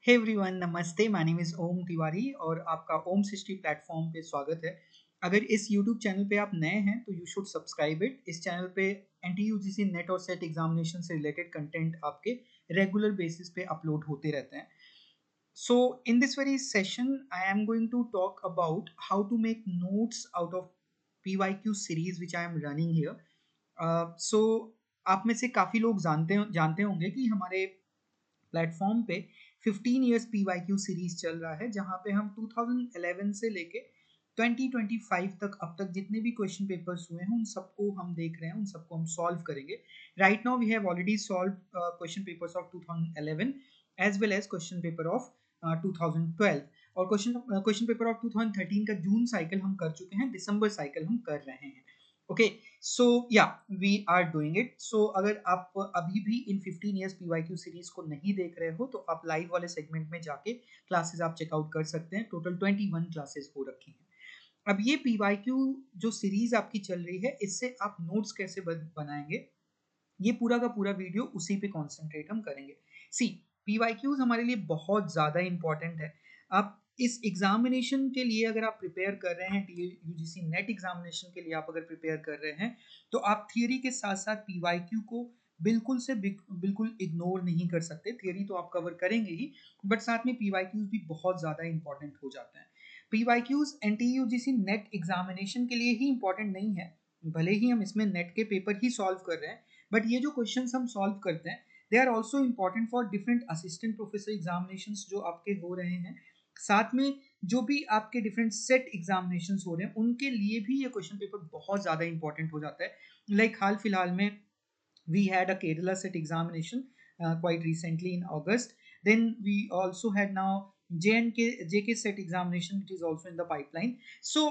Hey everyone, नमस्ते। My name is ओम तिवारी और आपका ओम सृष्टि प्लेटफॉर्म पे स्वागत है। अगर इस यूट्यूब चैनल पे आप नए हैं तो यू शुड सब्सक्राइब इट। इस चैनल पे एनटीयूजीसी नेट और सेट एग्जामिनेशन से रिलेटेड कंटेंट आपके रेगुलर बेसिस पे अपलोड होते रहते हैं। So in this very session, I am going to talk about how to make notes out of PYQ series which I am running here. So आप में से काफ़ी लोग जानते होंगे कि हमारे प्लेटफॉर्म पे 15 इयर्स PYQ सीरीज चल रहा है, जहाँ पे हम 2011 से लेके 2025 तक अब तक जितने भी क्वेश्चन पेपर्स हुए हैं उन सबको हम देख रहे हैं, उन सबको हम सॉल्व करेंगे। Right now we have already solve question papers of 2011 as well as question paper of 2012 और क्वेश्चन पेपर ऑफ 2013 का जून साइकिल हम कर चुके हैं, दिसंबर साइकिल हम कर रहे हैं। ओके, सो या वी आर डूइंग इट। सो अगर आप अभी भी इन 15 इयर्स PYQ सीरीज को नहीं देख रहे हो तो आप लाइव वाले सेगमेंट में जाके क्लासेस आप चेकआउट कर सकते हैं। टोटल 21 क्लासेस हो रखी हैं। अब ये PYQ जो सीरीज आपकी चल रही है, इससे आप नोट्स कैसे बनाएंगे, ये पूरा का पूरा वीडियो उसी पे कॉन्सेंट्रेट हम करेंगे। सी, PYQs हमारे लिए बहुत ज़्यादा इंपॉर्टेंट है। आप इस एग्जामिनेशन के लिए अगर आप प्रिपेयर कर रहे हैं, यूजीसी नेट एग्जामिनेशन के लिए आप अगर प्रिपेयर कर रहे हैं, तो आप थियरी के साथ साथ PYQ को बिल्कुल इग्नोर नहीं कर सकते। थियरी तो आप कवर करेंगे ही, बट साथ में PYQs भी बहुत ज़्यादा इंपॉर्टेंट हो जाते हैं। PYQs NTUGC नेट एग्जामिनेशन के लिए ही इंपॉर्टेंट नहीं है, भले ही हम इसमें नेट के पेपर ही सॉल्व कर रहे हैं, बट ये जो क्वेश्चंस हम सॉल्व करते हैं they are also important for different assistant professor examinations जो आपके हो रहे हैं। साथ में जो भी आपके डिफरेंट सेट एग्जामिनेशंस हो रहे हैं उनके लिए भी ये क्वेश्चन पेपर बहुत ज़्यादा इंपॉर्टेंट हो जाता है। लाइक हाल फिलहाल में we had a Kerala set examination quite recently in August. Then we also had now JK set examination which is also in the pipeline. So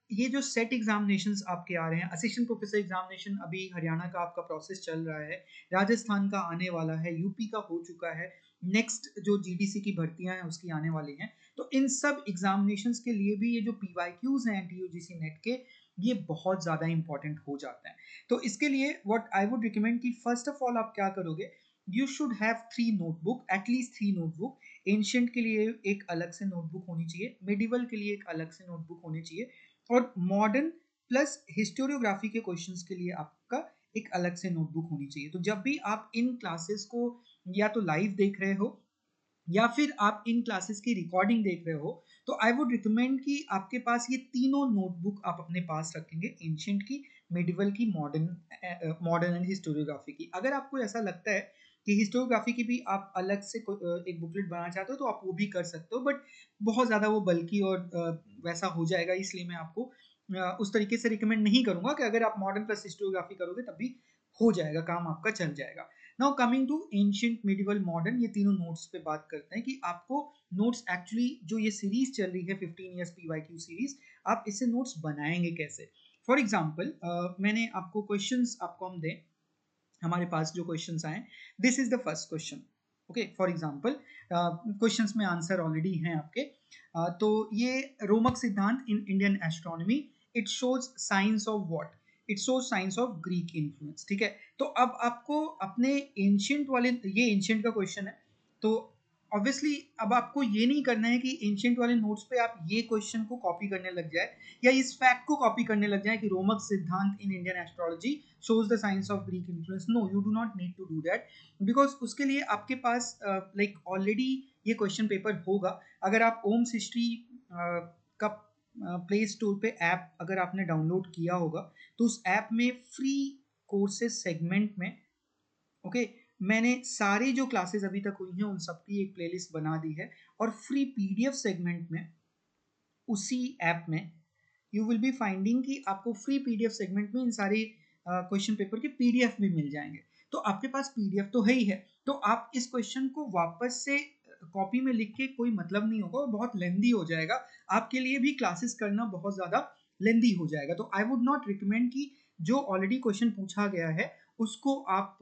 ये जो सेट एग्जामिनेशंस आपके आ रहे हैं, असिस्टेंट प्रोफेसर एग्जामिनेशन अभी हरियाणा का आपका प्रोसेस चल रहा है, राजस्थान का आने वाला है, यूपी का हो चुका है, नेक्स्ट जो जीडीसी की भर्तियां हैं उसकी आने वाली हैं। तो इन सब एग्जामिनेशंस के लिए भी ये जो PYQs हैं TUGC नेट के, ये बहुत ज़्यादा इंपॉर्टेंट हो जाते हैं। तो इसके लिए व्हाट आई वुड रिकमेंड कि फर्स्ट ऑफ ऑल आप क्या करोगे, you should have 3 notebook, at least 3 notebook. Ancient के लिए एक अलग से नोटबुक होनी चाहिए, मिडिवल के लिए एक अलग से नोटबुक होनी चाहिए, और मॉडर्न प्लस हिस्टोरियोग्राफी के क्वेश्चंस के लिए आपका एक अलग से नोटबुक होनी चाहिए। तो जब भी आप इन क्लासेस को या तो लाइव देख रहे हो या फिर आप इन क्लासेस की रिकॉर्डिंग देख रहे हो, तो आई वुड रिकमेंड कि आपके पास ये तीनों नोटबुक आप अपने पास रखेंगे, एंशियंट की, मिडिवल की, मॉडर्न एंड हिस्टोरियोग्राफी की। अगर आपको ऐसा लगता है कि हिस्टोरियोग्राफी की भी आप अलग से एक बुकलेट बनाना चाहते हो तो आप वो भी कर सकते हो, बट बहुत ज़्यादा वो बल्कि और वैसा हो जाएगा, इसलिए मैं आपको उस तरीके से रिकमेंड नहीं करूंगा। कि अगर आप मॉडर्न प्लस हिस्टोरियोग्राफी करोगे तब भी हो जाएगा, काम आपका चल जाएगा। Now coming to ancient, medieval, modern, ये तीनों नोट्स पे बात करते हैं कि आपको नोट्स एक्चुअली जो ये सीरीज चल रही है 15 इयर्स PYQ सीरीज, आप इससे नोट्स बनाएंगे कैसे। फॉर एग्जाम्पल मैंने आपको क्वेश्चंस आपको हम दें, हमारे पास जो क्वेश्चंस आए, this is the first question. Okay, for example questions में आंसर ऑलरेडी हैं आपके। तो ये रोमक सिद्धांत in Indian astronomy, it shows science of what, it shows science of Greek influence. ठीक है, तो अब आपको अपने एंशियंट वाले, ये एंशियंट का क्वेश्चन है, तो ऑब्वियसली अब आपको ये नहीं करना है कि एंशियंट वाले नोट्स पे आप ये क्वेश्चन को कॉपी करने लग जाए या इस फैक्ट को कॉपी करने लग जाए कि रोमक सिद्धांत in Indian astrology shows the signs of Greek influence. No, you do not need to do that because उसके लिए आपके पास like already ये क्वेश्चन पेपर होगा। अगर आप ओम्स हिस्ट्री का प्ले स्टोर पे ऐप अगर आपने डाउनलोड किया होगा, तो उस ऐप में फ्री कोर्सेज सेगमेंट में, ओके, मैंने सारी जो क्लासेस अभी तक हुई हैं उन सबकी एक प्लेलिस्ट बना दी है, और फ्री PDF सेगमेंट में उसी ऐप में यू विल बी फाइंडिंग कि आपको फ्री PDF सेगमेंट में इन सारे क्वेश्चन पेपर के PDF भी मिल जाएंगे। तो आपके पास PDF तो है ही है, तो आप इस क्वेश्चन को वापस से कॉपी में लिख के कोई मतलब नहीं होगा और बहुत लेंदी हो जाएगा, आपके लिए भी क्लासेस करना बहुत ज़्यादा लेंदी हो जाएगा। तो आई वुड नॉट रिकमेंड कि जो ऑलरेडी क्वेश्चन पूछा गया है उसको आप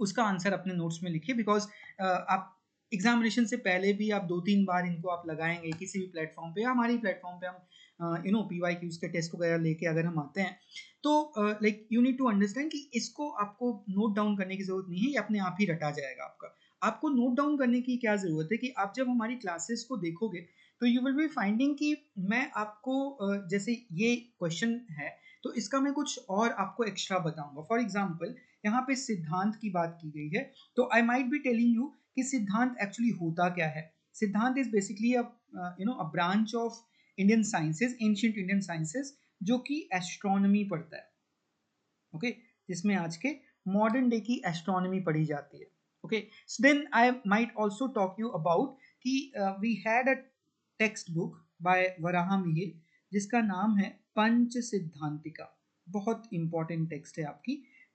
उसका आंसर अपने नोट्स में लिखिए, बिकॉज आप एग्जामिनेशन से पहले भी आप 2-3 बार इनको आप लगाएंगे किसी भी प्लेटफॉर्म पे या हमारी प्लेटफॉर्म पे हम PYQs के टेस्ट वगैरह लेके अगर हम आते हैं, तो like you need to understand कि इसको आपको नोट डाउन करने की जरूरत नहीं है, ये अपने आप ही रटा जाएगा आपका। आपको नोट डाउन करने की क्या ज़रूरत है कि आप जब हमारी क्लासेस को देखोगे तो यू विल बी फाइंडिंग कि मैं आपको जैसे ये क्वेश्चन है तो इसका मैं कुछ और आपको एक्स्ट्रा बताऊंगा। फॉर एग्जांपल यहाँ पे सिद्धांत की बात की गई है, तो I might be telling you कि सिद्धांत एक्चुअली होता क्या है। सिद्धांत is basically a branch of Indian sciences, ancient Indian sciences, जो कि एस्ट्रोनॉमी पढ़ता है। ओके, जिसमें आज के मॉडर्न डे की एस्ट्रोनॉमी पढ़ी जाती है। Okay, so then I might also talk you about कि we had a textbook by Varaha Mihir जिसका नाम है पंच सिद्धांतिका। बहुत इंपॉर्टेंट टेक्स्ट है आपकी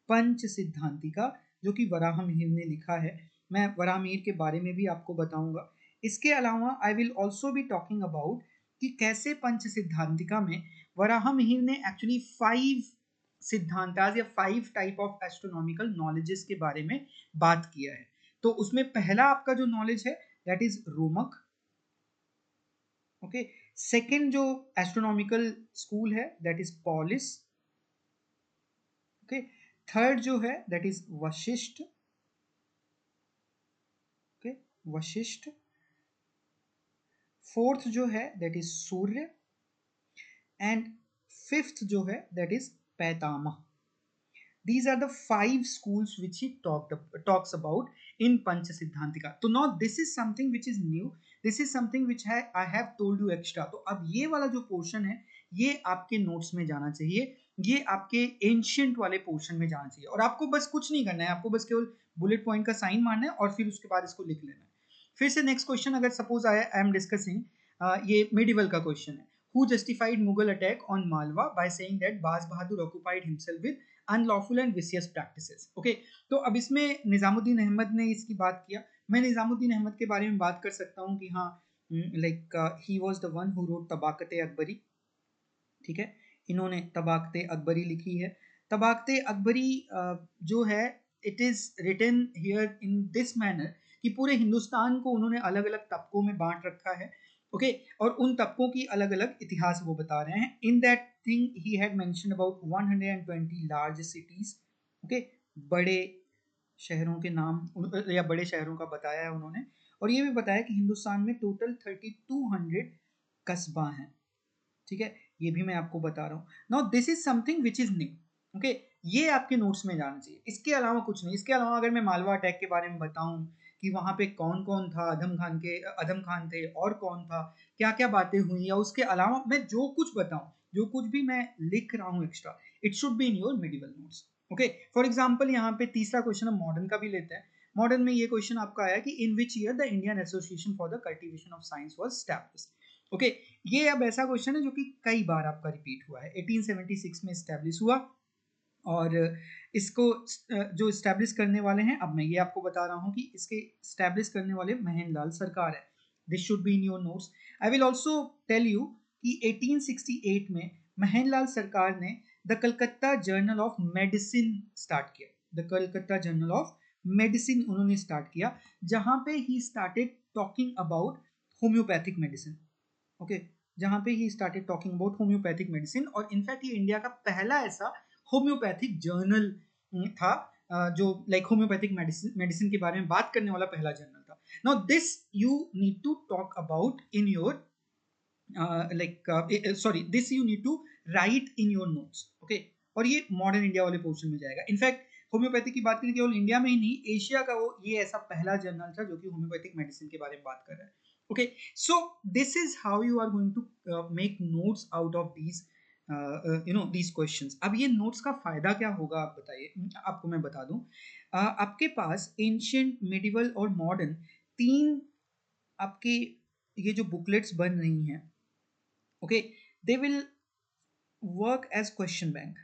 पंच सिद्धांतिका, जो कि वराह मिहिर ने लिखा है। मैं वराह मिहिर के बारे में भी आपको बताऊंगा। इसके अलावा आई will also be talking about कि कैसे पंच सिद्धांतिका में वराह मिहिर ने एक्चुअली 5 सिद्धांताज या 5 टाइप ऑफ एस्ट्रोनॉमिकल नॉलेजेस के बारे में बात किया है। तो उसमें पहला आपका जो नॉलेज है that is Romaka. Okay, second जो एस्ट्रोनॉमिकल स्कूल है that is Paulisa. Okay, third जो है that is Vashishtha. Okay, Vashishtha. Fourth जो है that is Surya, and fifth जो है that is Paitamaha. These are the 5 schools which he talks about in Pancha Siddhantika. So now this is something which is new. This is something which I have told you extra. तो अब ये वाला जो portion है ये आपके notes में जाना चाहिए, ये आपके एंशियंट वाले पोर्शन में जाना चाहिए, और आपको बस कुछ नहीं करना है, आपको बस केवल बुलेट पॉइंट का साइन मारना है और फिर उसके बाद इसको लिख लेना है। फिर से नेक्स्ट क्वेश्चन अगर सपोज आई एम डिस्कसिंग, ये मेडिवल का क्वेश्चन है। Who justified Mughal attack on Malwa by saying that Baz Bahadur occupied himself with unlawful and vicious practices. Okay, तो अब इसमें निजामुद्दीन अहमद ने इसकी बात किया। मैं निजामुद्दीन अहमद के बारे में बात कर सकता हूँ कि हाँ, like he was the one who wrote Tabaqat-e Akbari. ठीक है, इन्होंने तबाकते अकबरी लिखी है। तबाकते अकबरी जो है it is written here in this manner कि पूरे हिंदुस्तान को उन्होंने अलग अलग तबकों में बांट रखा है। ओके, और उन तबकों की अलग अलग इतिहास वो बता रहे हैं। In that thing he had mention about 120 large cities. Okay, बड़े शहरों के नाम या बड़े शहरों का बताया है उन्होंने, और ये भी बताया कि हिंदुस्तान में टोटल 3200 कस्बा हैं। ठीक है, ये भी मैं आपको बता रहा हूँ। Now this is something which is new. Okay, ये आपके नोट्स में जाना चाहिए, इसके अलावा कुछ नहीं। इसके अलावा अगर मैं मालवा अटैक के बारे में बताऊं कि वहां पे कौन कौन था, अदम खान थे और कौन था, क्या क्या बातें हुई, या उसके अलावा मैं जो कुछ बताऊं, जो कुछ भी मैं लिख रहा हूँ extra, it should be in your medieval notes. Okay, for example यहाँ पे तीसरा क्वेश्चन हम मॉडर्न का भी लेते हैं। मॉडर्न में ये क्वेश्चन आपका आया कि in which year the Indian association for the cultivation of science was established. Okay, ये अब ऐसा क्वेश्चन है जो कि कई बार आपका रिपीट हुआ है। 1876 में स्टैब्लिश हुआ, और इसको जो स्टैब्लिश करने वाले हैं, अब मैं ये आपको बता रहा हूँ कि इसके स्टैब्लिश करने वाले महेंद्र लाल सरकार है। This should be in your notes. I will also tell you कि 1868 में महेंद्र लाल सरकार ने the Calcutta journal of medicine start किया। The Calcutta journal of medicine उन्होंने स्टार्ट किया, जहां पे he started talking about homeopathic medicine. Okay, जहां पे he started talking about homeopathic medicine, और इनफैक्ट ये इंडिया का पहला ऐसा होम्योपैथिक जर्नल था जो लाइक होम्योपैथिक मेडिसिन के बारे में बात करने वाला पहला जर्नल था। Now this you need to talk about in your sorry, this you need to write in your notes. Okay, और ये मॉडर्न इंडिया वाले पोर्शन में जाएगा। इनफैक्ट होम्योपैथी की बात करें केवल इंडिया में ही नहीं, एशिया का वो ये ऐसा पहला जर्नल था जो कि होम्योपैथिक मेडिसिन के बारे में बात कर रहा है। Okay, so this is how you are going to make notes out of these these questions. अब ये नोट्स का फायदा क्या होगा आप बताइए, आपको मैं बता दूं। आपके पास एंशियंट, मिडिवल और मॉडर्न, तीन आपके ये जो बुकलेट्स बन रही हैं, okay, they will work as question bank.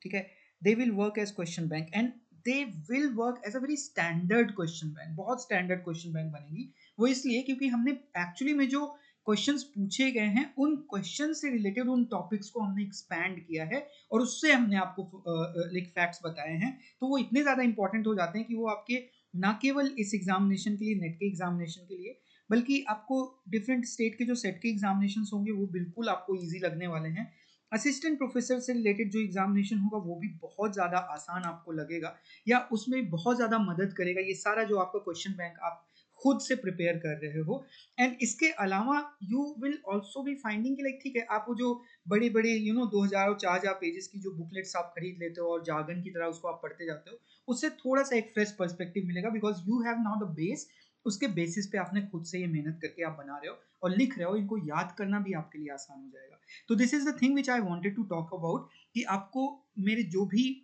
ठीक है, they will work as question bank, and they will work as a very standard question bank. बहुत स्टैंडर्ड क्वेश्चन बैंक बनेगी। वो इसलिए क्योंकि हमने एक्चुअली में जो क्वेश्चंस पूछे गए हैं उन क्वेश्चन से रिलेटेड उन टॉपिक्स को हमने एक्सपैंड किया है, और उससे हमने आपको लाइक फैक्ट्स बताए हैं। तो वो इतने ज़्यादा इंपॉर्टेंट हो जाते हैं कि वो आपके ना केवल इस एग्जामिनेशन के लिए, नेट के एग्जामिनेशन के लिए, बल्कि आपको डिफरेंट स्टेट के जो सेट के एग्जामिनेशन होंगे वो बिल्कुल आपको ईजी लगने वाले हैं। असिस्टेंट प्रोफेसर से रिलेटेड जो एग्जामिनेशन होगा वो भी बहुत ज़्यादा आसान आपको लगेगा या उसमें बहुत ज़्यादा मदद करेगा। ये सारा जो आपका क्वेश्चन बैंक आप खुद से प्रिपेयर कर रहे हो। एंड इसके अलावा you will also be finding कि लाइक ठीक है, आप वो जो बड़े बड़े 2000 और 4000 पेजेस की जो बुकलेट्स आप खरीद लेते हो और जार्गन की तरह उसको आप पढ़ते जाते हो, उससे थोड़ा सा एक फ्रेश पर्सपेक्टिव मिलेगा, because you have now the base. उसके बेसिस पे आपने खुद से ये मेहनत करके आप बना रहे हो और लिख रहे हो, इनको याद करना भी आपके लिए आसान हो जाएगा। तो this is the thing which I wanted to talk about, कि आपको मेरे जो भी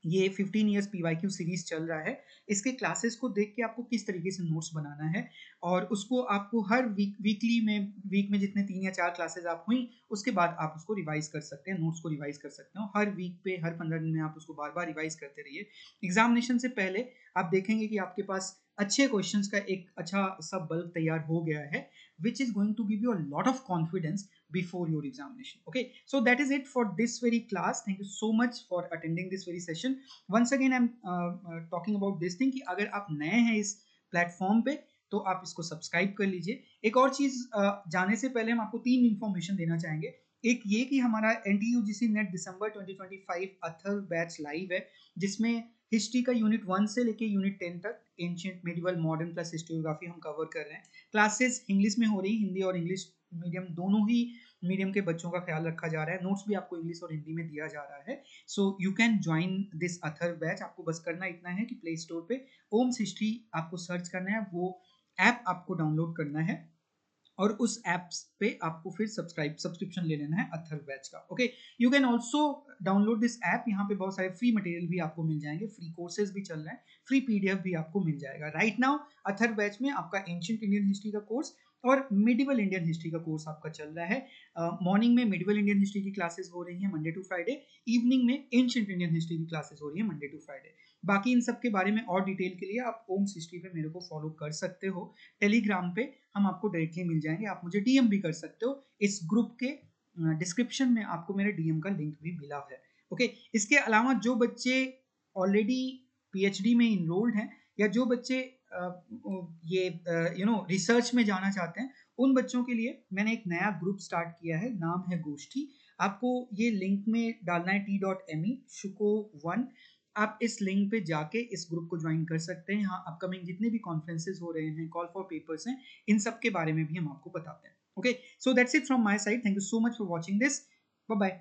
ये 15 इयर्स पीवाईक्यू सीरीज चल रहा है, इसके क्लासेस को देख के आपको किस तरीके से नोट्स बनाना है, और उसको आपको हर वीक में जितने 3 या 4 क्लासेस आप हुई, उसके बाद आप उसको रिवाइज कर सकते हैं, नोट्स को रिवाइज कर सकते हो हर वीक पे, हर 15 दिन में आप उसको बार बार रिवाइज करते रहिए। एग्जामिनेशन से पहले आप देखेंगे कि आपके पास अच्छे क्वेश्चंस का एक अच्छा सा बल्क तैयार हो गया है, which is going to give you a lot of confidence before your examination. Okay, so that is it for this very class. Thank you so much for attending this very session. Once again I'm talking about this thing कि अगर आप नए हैं इस platform पे तो आप इसको सब्सक्राइब कर लीजिए। एक और चीज जाने से पहले हम आपको 3 इंफॉर्मेशन देना चाहेंगे। एक ये कि हमारा NTUGC नेट दिसंबर 2025 अथर बैच लाइव है, जिसमें हिस्ट्री का यूनिट 1 से लेके यूनिट 10 तक ancient, medieval, modern plus historiography हम कवर कर रहे हैं। क्लासेस इंग्लिश में हो रही, हिंदी और इंग्लिश मीडियम दोनों ही मीडियम के बच्चों का ख्याल रखा जा रहा है। नोट्स भी आपको इंग्लिश और हिंदी में दिया जा रहा है। So you can join this other batch. आपको बस करना इतना है कि प्ले स्टोर पे ओम्स हिस्ट्री आपको सर्च करना है, वो ऐप आपको डाउनलोड करना है और उस ऐप्स पे आपको फिर सब्सक्रिप्शन ले लेना है अथर बैच का। Okay, you can also download this app. यहाँ पे बहुत सारे फ्री मटेरियल भी आपको मिल जाएंगे, फ्री कोर्सेज भी चल रहे हैं, फ्री PDF भी आपको मिल जाएगा। राइट नाउ अथर बैच में आपका एंशिएंट इंडियन हिस्ट्री का कोर्स और मिडिवल इंडियन हिस्ट्री का कोर्स आपका चल रहा है। मॉर्निंग में मिडिवल इंडियन हिस्ट्री की क्लासेस हो रही हैं मंडे टू फ्राइडे, इवनिंग में एंशिएंट इंडियन हिस्ट्री की क्लासेस हो रही है मंडे टू फ्राइडे। बाकी इन सब के बारे में और डिटेल के लिए आप ओम्स हिस्ट्री पे मेरे को फॉलो कर सकते हो। टेलीग्राम पे हम आपको डायरेक्टली मिल जाएंगे, आप मुझे DM भी कर सकते हो। इस ग्रुप के डिस्क्रिप्शन में आपको मेरे DM का लिंक भी मिला है। ओके, इसके अलावा जो बच्चे ऑलरेडी PhD में इनरोल्ड हैं या जो बच्चे ये रिसर्च में जाना चाहते हैं, उन बच्चों के लिए मैंने एक नया ग्रुप स्टार्ट किया है, नाम है गोष्ठी। आपको ये लिंक में डालना है t.me शुको1। आप इस लिंक पे जाके इस ग्रुप को ज्वाइन कर सकते हैं। यहाँ अपकमिंग जितने भी कॉन्फ्रेंसेज हो रहे हैं, कॉल फॉर पेपर्स हैं, इन सब के बारे में भी हम आपको बताते हैं। Okay, so that's it from my side. Thank you so much for watching this. Bye bye.